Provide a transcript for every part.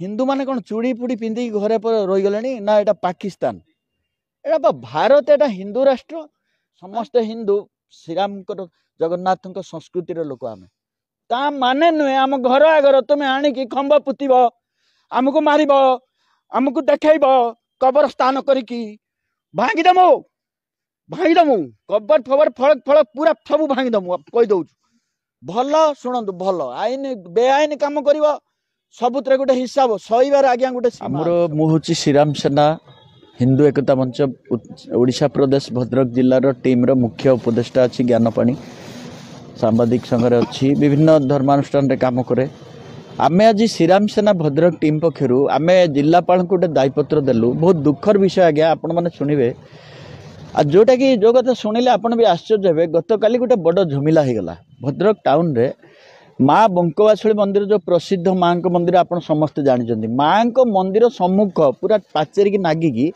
हिंदू माने कौन चूड़ी पुड़ी पिंधि घरे पर रही गले ना एटा पाकिस्तान एटा भारत एटा हिंदू राष्ट्र समस्त हिंदू श्रीराम जगन्नाथ संस्कृतिर लोक आम ता माने नुहे आम घर आगर तुम्हें आणिकी खंब पुतब आमको मार आमको देखब कबर स्थान करी भांगीदमु कबर फबर फड़क फड़क पूरा सब भांगीदमु कहीदौ भल शुणु भल आईन बेआईन कम कर सबुत गोटे हिसाब सहीबार आज्ञा गोटे आमर मुझे श्रीराम सेना हिंदू एकता मंच ओडिशा प्रदेश भद्रक जिलार टीम मुख्य उपदेष्टा अच्छी ज्ञानपाणी सांबादिक संघरे अच्छी विभिन्न धर्मानुष्ठान रे काम करे आमे आज श्रीराम सेना भद्रक टीम पक्षर आमे जिलापाल को गोटे दायपत्र देलु बहुत दुखर विषय आज्ञा आपण मैंने शुणवे आ जोटा कि जो कथा शुणिले आपण भी आश्चर्य हे गत काली गोटे बड़ झमेला हो गला भद्रक टाउन रे माँ बंकवासुली मंदिर जो प्रसिद्ध माँ मंदिर आप समस्त जानते माँ मंदिर सम्मुख पूरा पाचेर की नागिकी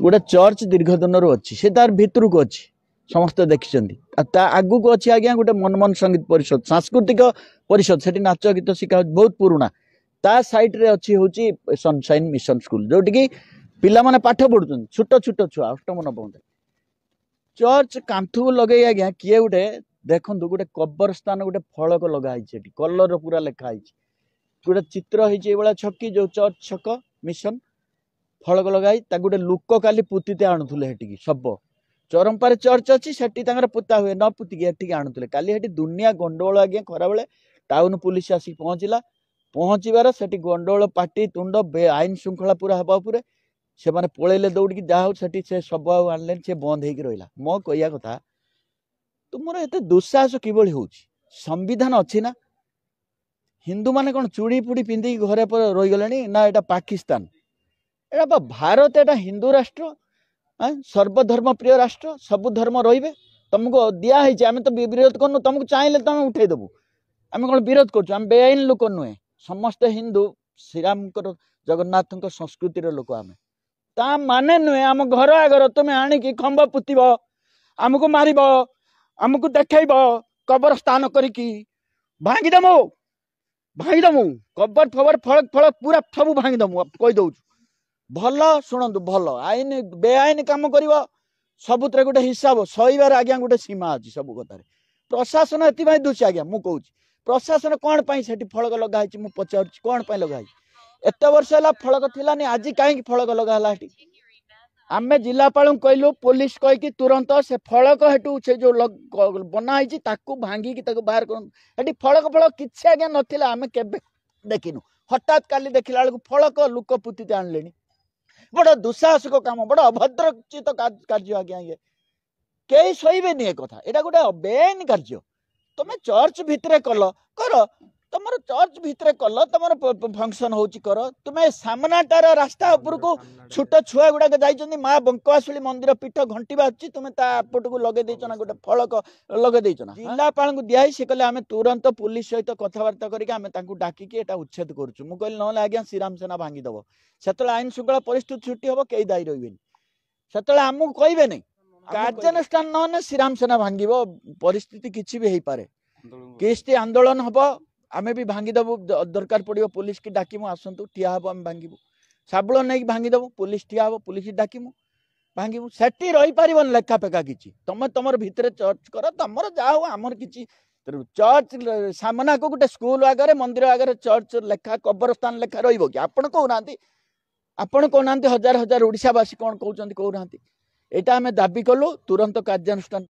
गोटे चर्च दीर्घ दिन अच्छी से तार भितर को अच्छी समस्त देखते आगू को अच्छी आज्ञा गोटे मनमोहन संगीत परिषद सांस्कृतिक परिषद से नाच गीत शिखा बहुत पुराना ता साइड रे अच्छी हूँ सनशाइन मिशन स्कूल जोटि की पिला माने पाठ पढ़ुं छोट छोट छुआ अष्टम नवम चर्च कांथू लगे आज्ञा किए गोटे देखु गोटे कबर स्थान गोटे फलक लगाई कलर पूरा लिखाई गोटे चित्र होगा छकी जो चर्च छक मिशन फलक लगाई गोटे लुक काली पुतीते आणुले हेटिकी सब चरंपारे चर्च अच्छी से पुता हुए न पुतिकी हेटिकी आणुले काली हेटी दुनिया गंडगोल आज्ञा खरा बेले टाउन पुलिस आसिक पहुँचला पहुँचबार से गंडगोल पाटी तुंड आईन श्रृंखला पूरा हवा उपर से मैंने पलैले दौड़ जहाँ से सब आनले से बंद हो रहा मो कहया कथा तुमर एत दुस्साहस किभली हो संविधान अच्छी ना हिंदू माने कौन चूड़ी पुड़ी पिंधि घरे पर रही गले ना एटा पाकिस्तान एटा भारत एटा हिंदू राष्ट्र सर्वधर्म प्रिय राष्ट्र सबु धर्म रे तुमको दिखाई आम तो विरोध करनु तुमको चाहिए तुम उठेदेबू आम कौन विरोध कर बेआईन लोक नुहे समस्त हिंदू श्रीराम जगन्नाथ संस्कृतिर लोक आम ता माने नुहे आम घर आगर तुम्हें आणिकी खंब पुतब आमको मार आमको देखब कबर स्थान करी भांगीदमु कबर फबर फड़क फड़क पूरा सब भांगीदमु कहीदौ भल शुणु भल आईन बेआईन कम कर सबुत गोटे हिसाब सहीबार आज्ञा गोटे सीमा अच्छी सब कथार प्रशासन एपाई दूसरी आज्ञा मुझे प्रशासन कौन से फलक लगाई मुझे पचार कौन लगाई एत वर्ष है फलक थिलानी आज कहीं फलक लगा आमे जिलापाल कहलु पुलिस कहीकि तुरंत से फलक हेटू से जो बनाई भांगी बाहर कर फलक फलक किसी आज्ञा नाला आम के देखिनु हठात काली देखला बेलू फलक लुक पुती आणले बड़ दुस्साहसिक काम बड़ अभद्रचित कार्य आज्ञा ये कई शोबे ए कथा यहाँ गोटे बेआईन कार्य तुम चर्च भितर कल कर तुम चर्च भितर कल तुम फंक्शन हो तुम्हें सामनाटार रास्ता उपर को छोट छुआ गुड़ाक जाइए माँ बंकवासुली मंदिर पीठ घंटी बाजू तुम्हें तापट को लगे ना गोटे फलक लगे जिलापाल को दिखाई सी कहले आम तुरंत पुलिस सहित कथबार्ता करके डाकिकी एटा उच्छेद करुँ मुझे कहली ना आज्ञा श्रीराम सेना भांगीदेव से आईन श्रृंखला परिस्थिति छुट्टी हम कई दायी रही से आमको कहे नहीं कार्यानुष्ठान ना श्रीराम सेना भांग परिस्थिति किसी भी हो पारे किसी आंदोलन हम आमे भी भांगीदेवु दरकार पड़ो पुलिस की डाकिमु आसतु ठिया हम आम भांगू साबुल नहीं भांगीदेवु पुलिस ठिया हम पुलिस डाकिमु भांगू सेठी रही पार लेखा फेका किसी तुम तुम भितर चर्च कर तुम जाओ आमर किसी चर्च सामना को गोटे स्कूल आगे मंदिर आगे चर्च लेखा कब्रस्तान लेखा रही आपड़ कहना हजार हजार ओडिशावासी कौन कहते कहना यहाँ आम दाबी कलु तुरंत कार्यानुष्ठान।